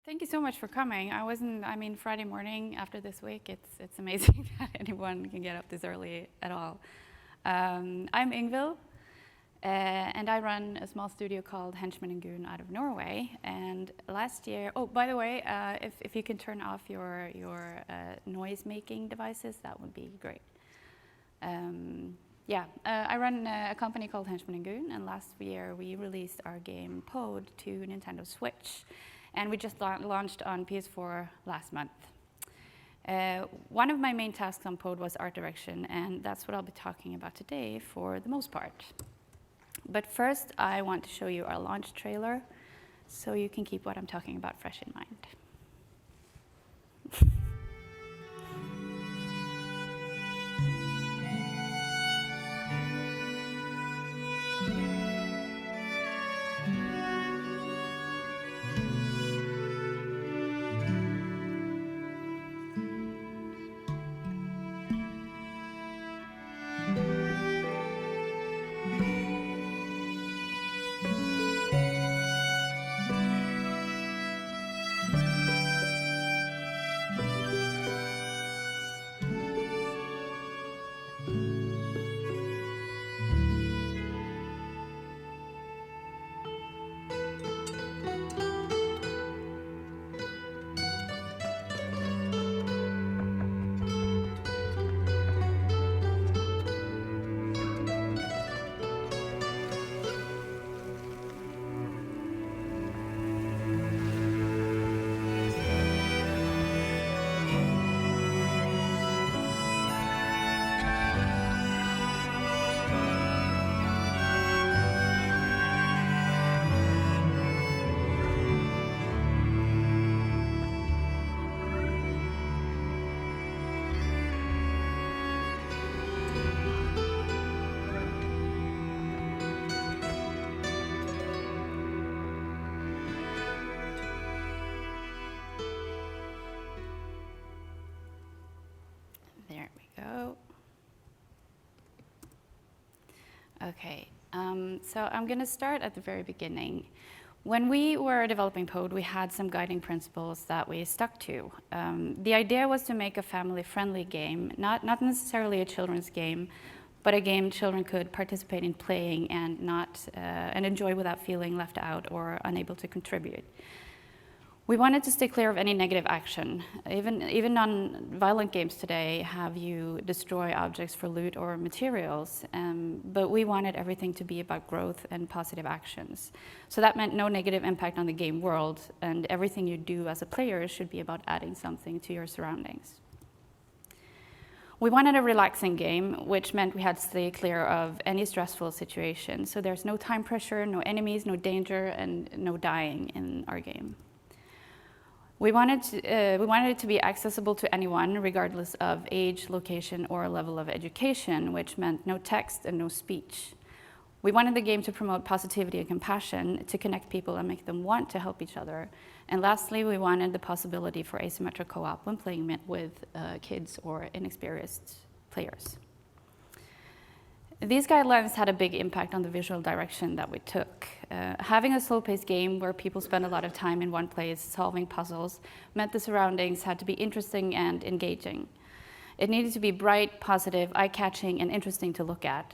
Thank you so much for coming. Friday morning after this week, it's amazing that anyone can get up this early at all. I'm Ingvild, and I run a small studio called Henchman and Goon out of Norway. And last year, oh, by the way, if you can turn off your noise-making devices, that would be great. I run a company called Henchman and Goon, and last year we released our game Pode to Nintendo Switch. And we just launched on PS4 last month. One of my main tasks on Pode was art direction, and that's what I'll be talking about today for the most part. But first, I want to show you our launch trailer, so you can keep what I'm talking about fresh in mind. There we go. Okay, so I'm going to start at the very beginning. When we were developing Pode, we had some guiding principles that we stuck to. The idea was to make a family-friendly game, not necessarily a children's game, but a game children could participate in playing and enjoy without feeling left out or unable to contribute. We wanted to stay clear of any negative action. Even non-violent games today have you destroy objects for loot or materials, but we wanted everything to be about growth and positive actions. So that meant no negative impact on the game world, and everything you do as a player should be about adding something to your surroundings. We wanted a relaxing game, which meant we had to stay clear of any stressful situation. So there's no time pressure, no enemies, no danger, and no dying in our game. We wanted it to be accessible to anyone, regardless of age, location, or level of education, which meant no text and no speech. We wanted the game to promote positivity and compassion, to connect people and make them want to help each other. And lastly, we wanted the possibility for asymmetric co-op when playing with kids or inexperienced players. These guidelines had a big impact on the visual direction that we took. Having a slow-paced game where people spend a lot of time in one place solving puzzles meant the surroundings had to be interesting and engaging. It needed to be bright, positive, eye-catching, and interesting to look at.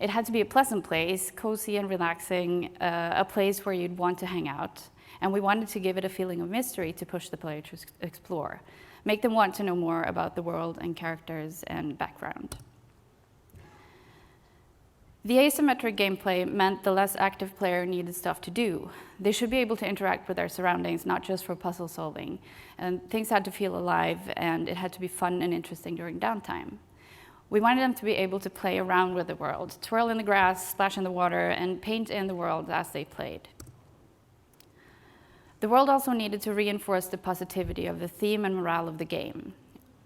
It had to be a pleasant place, cozy and relaxing, a place where you'd want to hang out. And we wanted to give it a feeling of mystery to push the player to explore, make them want to know more about the world and characters and background. The asymmetric gameplay meant the less active player needed stuff to do. They should be able to interact with their surroundings, not just for puzzle solving. And things had to feel alive, and it had to be fun and interesting during downtime. We wanted them to be able to play around with the world, twirl in the grass, splash in the water, and paint in the world as they played. The world also needed to reinforce the positivity of the theme and morale of the game.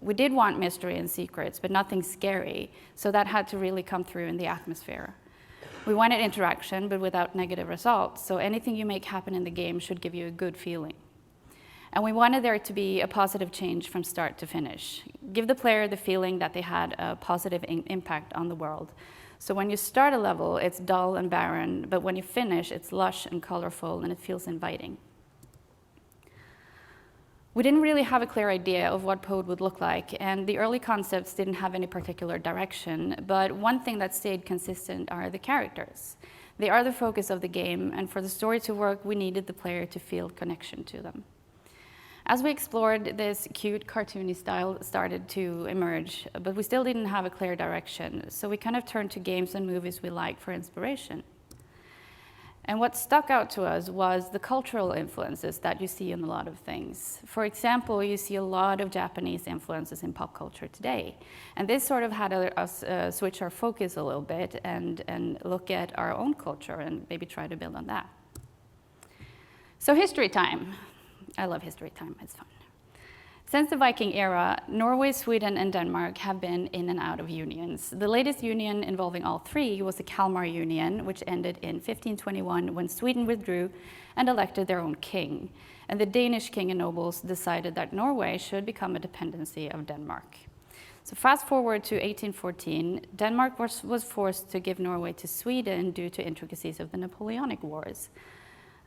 We did want mystery and secrets, but nothing scary, so that had to really come through in the atmosphere. We wanted interaction, but without negative results, so anything you make happen in the game should give you a good feeling. And we wanted there to be a positive change from start to finish. Give the player the feeling that they had a positive impact on the world. So when you start a level, it's dull and barren, but when you finish, it's lush and colorful, and it feels inviting. We didn't really have a clear idea of what Pode would look like, and the early concepts didn't have any particular direction, but one thing that stayed consistent are the characters. They are the focus of the game, and for the story to work, we needed the player to feel connection to them. As we explored, this cute, cartoony style started to emerge, but we still didn't have a clear direction, so we kind of turned to games and movies we liked for inspiration. And what stuck out to us was the cultural influences that you see in a lot of things. For example, you see a lot of Japanese influences in pop culture today. And this sort of had us switch our focus a little bit and look at our own culture and maybe try to build on that. So history time. I love history time, it's fun. Since the Viking era, Norway, Sweden, and Denmark have been in and out of unions. The latest union involving all three was the Kalmar Union, which ended in 1521 when Sweden withdrew and elected their own king. And the Danish king and nobles decided that Norway should become a dependency of Denmark. So fast forward to 1814, Denmark was forced to give Norway to Sweden due to intricacies of the Napoleonic Wars.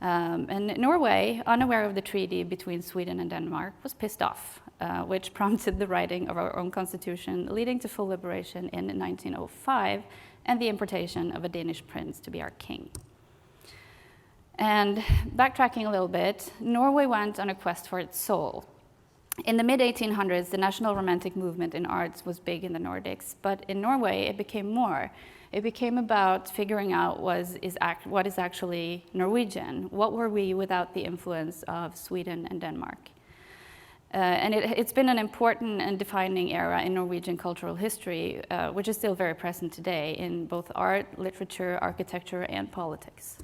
And Norway, unaware of the treaty between Sweden and Denmark, was pissed off, which prompted the writing of our own constitution, leading to full liberation in 1905 and the importation of a Danish prince to be our king. And backtracking a little bit, Norway went on a quest for its soul. In the mid-1800s, the national romantic movement in arts was big in the Nordics, but in Norway it became more. It became about figuring out what is actually Norwegian. What were we without the influence of Sweden and Denmark? And it's been an important and defining era in Norwegian cultural history, which is still very present today in both art, literature, architecture, and politics.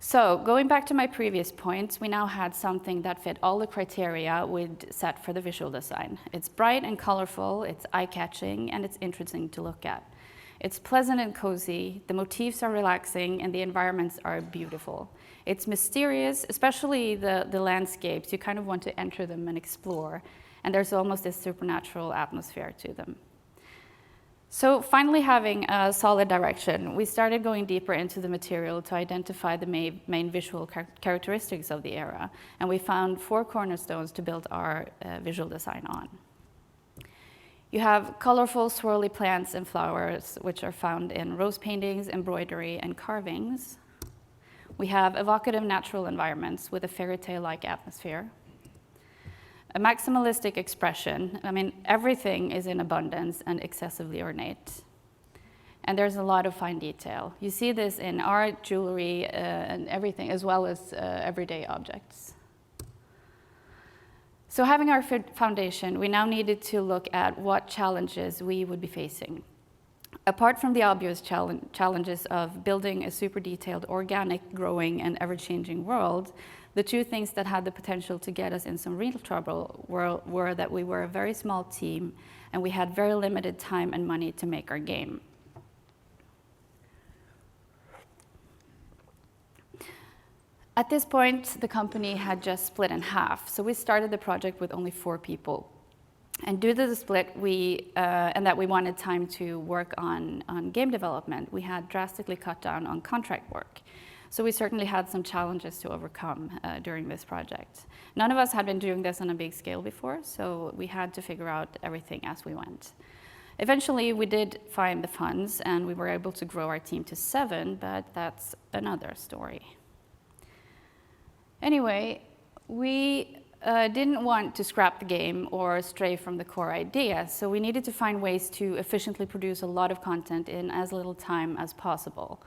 So, going back to my previous points, we now had something that fit all the criteria we'd set for the visual design. It's bright and colorful, it's eye-catching, and it's interesting to look at. It's pleasant and cozy, the motifs are relaxing, and the environments are beautiful. It's mysterious, especially the landscapes. You kind of want to enter them and explore, and there's almost this supernatural atmosphere to them. So finally having a solid direction, we started going deeper into the material to identify the main visual characteristics of the era, and we found 4 cornerstones to build our visual design on. You have colorful, swirly plants and flowers, which are found in rose paintings, embroidery, and carvings. We have evocative natural environments with a fairy tale-like atmosphere. A maximalistic expression. I mean, everything is in abundance and excessively ornate. And there's a lot of fine detail. You see this in art, jewelry, and everything, as well as everyday objects. So having our foundation, we now needed to look at what challenges we would be facing. Apart from the obvious challenges of building a super detailed, organic, growing, and ever-changing world, the 2 things that had the potential to get us in some real trouble were that we were a very small team and we had very limited time and money to make our game. At this point, the company had just split in half, so we started the project with only 4 people. And due to the split, and that we wanted time to work on game development, we had drastically cut down on contract work. So we certainly had some challenges to overcome during this project. None of us had been doing this on a big scale before, so we had to figure out everything as we went. Eventually, we did find the funds, and we were able to grow our team to 7, but that's another story. Anyway, we didn't want to scrap the game or stray from the core idea, so we needed to find ways to efficiently produce a lot of content in as little time as possible.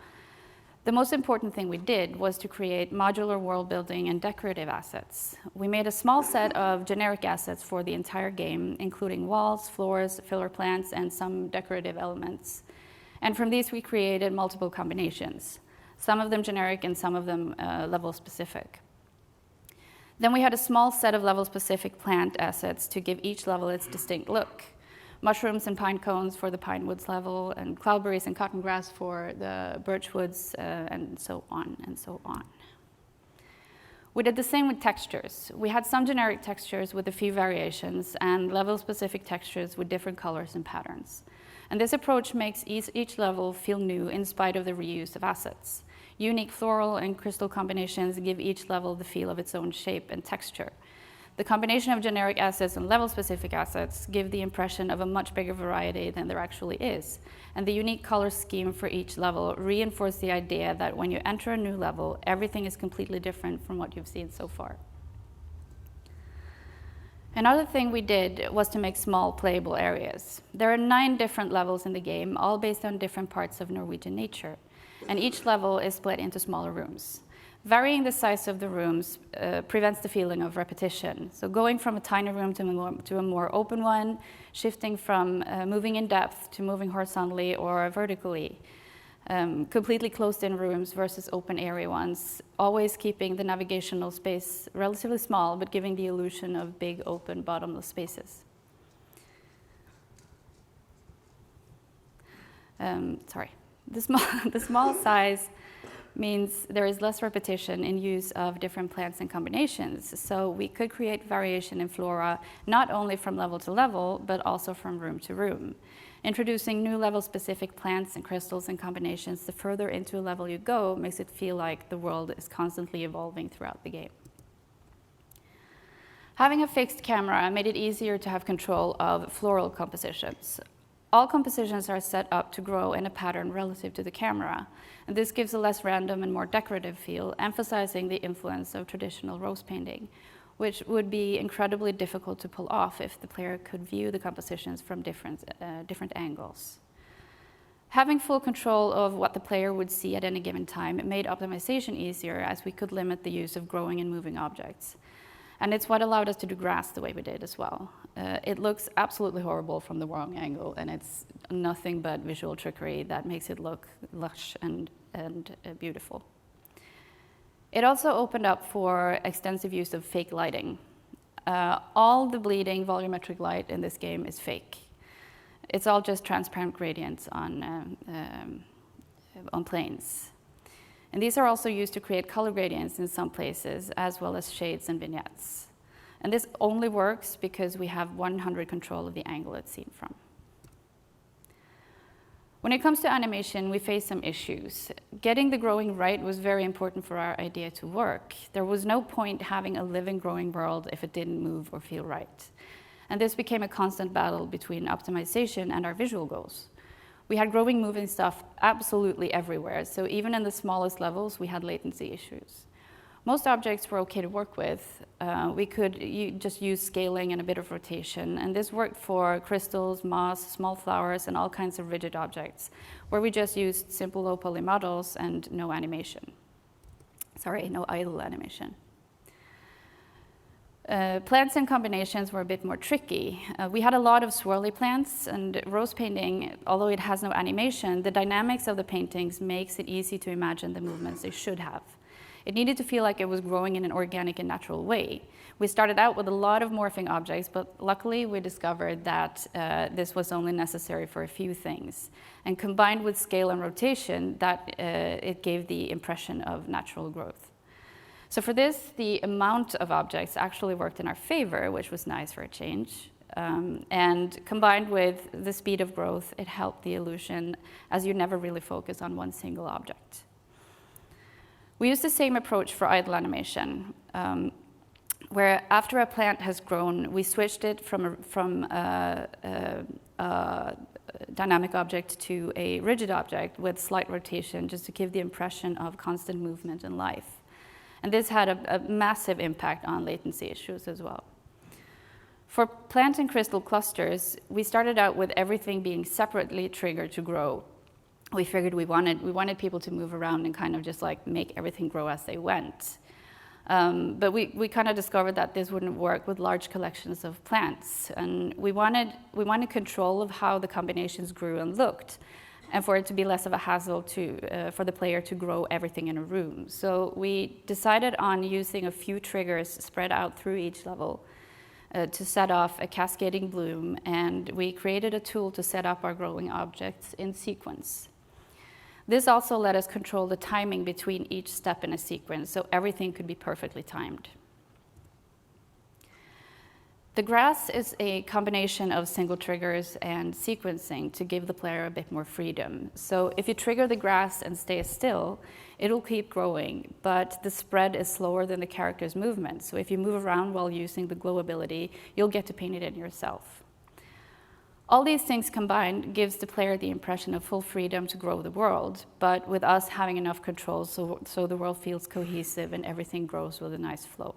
The most important thing we did was to create modular world building and decorative assets. We made a small set of generic assets for the entire game, including walls, floors, filler plants, and some decorative elements. And from these, we created multiple combinations, some of them generic and some of them level-specific. Then we had a small set of level-specific plant assets to give each level its distinct look. Mushrooms and pine cones for the pine woods level, and cloudberries and cotton grass for the birch woods, and so on and so on. We did the same with textures. We had some generic textures with a few variations, and level-specific textures with different colors and patterns. And this approach makes each level feel new in spite of the reuse of assets. Unique floral and crystal combinations give each level the feel of its own shape and texture. The combination of generic assets and level-specific assets give the impression of a much bigger variety than there actually is. And the unique color scheme for each level reinforce the idea that when you enter a new level, everything is completely different from what you've seen so far. Another thing we did was to make small playable areas. There are 9 different levels in the game, all based on different parts of Norwegian nature. And each level is split into smaller rooms. Varying the size of the rooms prevents the feeling of repetition. So going from a tiny room to a more open one, shifting from moving in depth to moving horizontally or vertically. Completely closed-in rooms versus open area ones, always keeping the navigational space relatively small, but giving the illusion of big, open, bottomless spaces. The small size means there is less repetition in use of different plants and combinations. So we could create variation in flora, not only from level to level, but also from room to room. Introducing new level-specific plants and crystals and combinations the further into a level you go makes it feel like the world is constantly evolving throughout the game. Having a fixed camera made it easier to have control of floral compositions. All compositions are set up to grow in a pattern relative to the camera, and this gives a less random and more decorative feel, emphasizing the influence of traditional rose painting, which would be incredibly difficult to pull off if the player could view the compositions from different angles. Having full control of what the player would see at any given time made optimization easier, as we could limit the use of growing and moving objects. And it's what allowed us to do grass the way we did as well. It looks absolutely horrible from the wrong angle, and it's nothing but visual trickery that makes it look lush and beautiful. It also opened up for extensive use of fake lighting. All the bleeding volumetric light in this game is fake. It's all just transparent gradients on planes. And these are also used to create color gradients in some places, as well as shades and vignettes. And this only works because we have 100 control of the angle it's seen from. When it comes to animation, we face some issues. Getting the growing right was very important for our idea to work. There was no point having a living, growing world if it didn't move or feel right. And this became a constant battle between optimization and our visual goals. We had growing, moving stuff absolutely everywhere, so even in the smallest levels, we had latency issues. Most objects were okay to work with. We could just use scaling and a bit of rotation, and this worked for crystals, moss, small flowers, and all kinds of rigid objects, where we just used simple low-poly models and no animation. Sorry, no idle animation. Plants and combinations were a bit more tricky. We had a lot of swirly plants, and rose painting, although it has no animation, the dynamics of the paintings makes it easy to imagine the movements they should have. It needed to feel like it was growing in an organic and natural way. We started out with a lot of morphing objects, but luckily we discovered that this was only necessary for a few things. And combined with scale and rotation, it gave the impression of natural growth. So for this, the amount of objects actually worked in our favor, which was nice for a change. And combined with the speed of growth, it helped the illusion, as you never really focus on one single object. We used the same approach for idle animation, where after a plant has grown, we switched it from a dynamic object to a rigid object with slight rotation, just to give the impression of constant movement and life. And this had a massive impact on latency issues as well. For plant and crystal clusters, we started out with everything being separately triggered to grow. We figured we wanted people to move around and kind of just like make everything grow as they went. But we kind of discovered that this wouldn't work with large collections of plants. And we wanted control of how the combinations grew and looked, and for it to be less of a hassle for the player to grow everything in a room. So we decided on using a few triggers spread out through each level to set off a cascading bloom, and we created a tool to set up our growing objects in sequence. This also let us control the timing between each step in a sequence, so everything could be perfectly timed. The grass is a combination of single triggers and sequencing to give the player a bit more freedom. So if you trigger the grass and stay still, it'll keep growing, but the spread is slower than the character's movement. So if you move around while using the glow ability, you'll get to paint it in yourself. All these things combined gives the player the impression of full freedom to grow the world, but with us having enough control so the world feels cohesive and everything grows with a nice flow.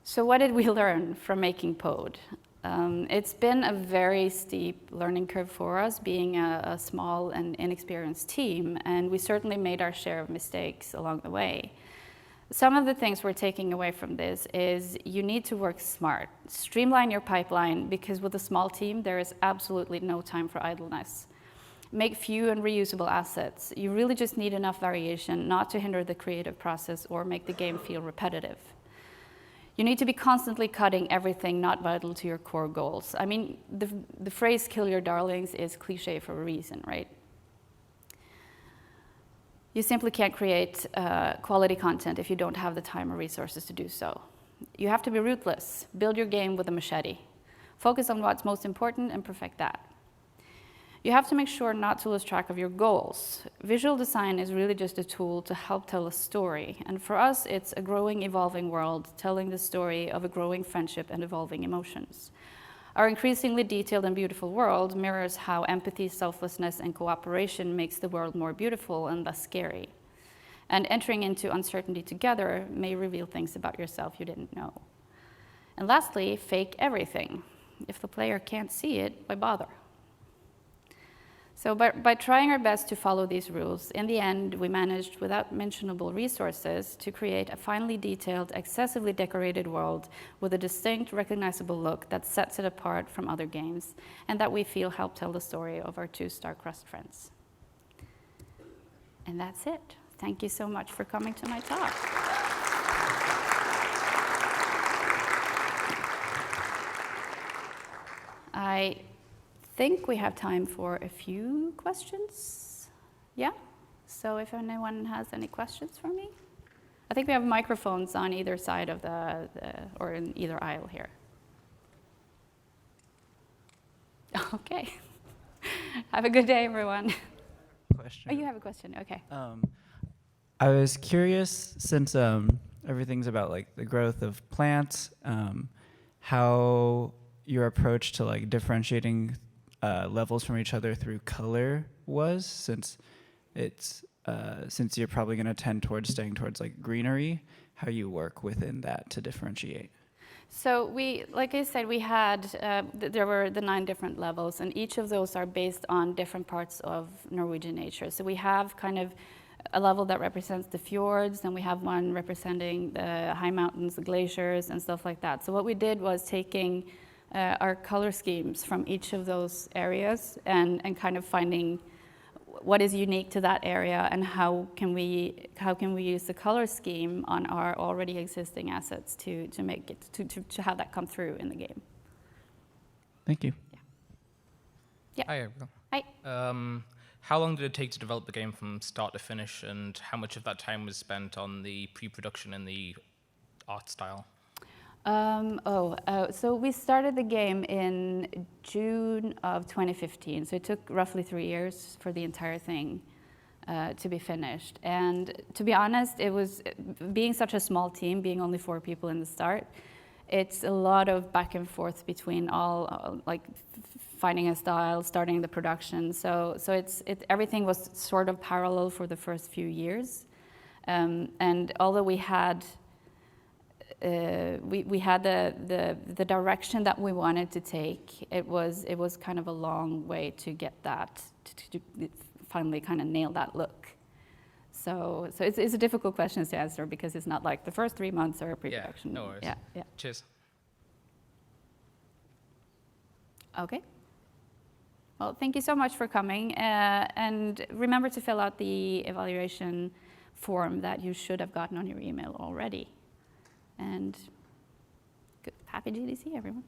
So what did we learn from making Pode? It's been a very steep learning curve for us, being a small and inexperienced team, and we certainly made our share of mistakes along the way. Some of the things we're taking away from this is you need to work smart. Streamline your pipeline, because with a small team, there is absolutely no time for idleness. Make few and reusable assets. You really just need enough variation not to hinder the creative process or make the game feel repetitive. You need to be constantly cutting everything not vital to your core goals. I mean, the phrase "kill your darlings" is cliche for a reason, right? You simply can't create quality content if you don't have the time or resources to do so. You have to be ruthless. Build your game with a machete. Focus on what's most important and perfect that. You have to make sure not to lose track of your goals. Visual design is really just a tool to help tell a story. And for us, it's a growing, evolving world telling the story of a growing friendship and evolving emotions. Our increasingly detailed and beautiful world mirrors how empathy, selflessness, and cooperation makes the world more beautiful and less scary. And entering into uncertainty together may reveal things about yourself you didn't know. And lastly, fake everything. If the player can't see it, why bother? So by trying our best to follow these rules, in the end, we managed, without mentionable resources, to create a finely detailed, excessively decorated world with a distinct, recognizable look that sets it apart from other games, and that we feel help tell the story of our two star-crossed friends. And that's it. Thank you so much for coming to my talk. I think we have time for a few questions. Yeah? So if anyone has any questions for me? I think we have microphones on either side of or in either aisle here. Okay. Have a good day, everyone. Question. Oh, you have a question, okay. I was curious, since everything's about like the growth of plants, how your approach to like differentiating levels from each other through color was, since you're probably going to tend towards staying towards like greenery, how you work within that to differentiate. So like I said, we had, there were the 9 different levels, and each of those are based on different parts of Norwegian nature. So we have kind of a level that represents the fjords, then we have one representing the high mountains, the glaciers, and stuff like that. So what we did was taking our color schemes from each of those areas and kind of finding what is unique to that area and how can we use the color scheme on our already existing assets to make it to have that come through in the game. Thank you. Yeah. Hi, everyone. Hi. How long did it take to develop the game from start to finish, and how much of that time was spent on the pre-production and the art style? So we started the game in June of 2015. So it took roughly 3 years for the entire thing to be finished. And to be honest, it was, being such a small team, being only 4 people in the start, it's a lot of back and forth between all, like finding a style, starting the production. So everything was sort of parallel for the first few years. And although we had the direction that we wanted to take, it was kind of a long way to get that, to finally kind of nail that look. So it's a difficult question to answer because it's not like the first 3 months are pre-production. Yeah, no worries. Yeah. Cheers. Okay. Well, thank you so much for coming. And remember to fill out the evaluation form that you should have gotten on your email already. And happy GDC, everyone.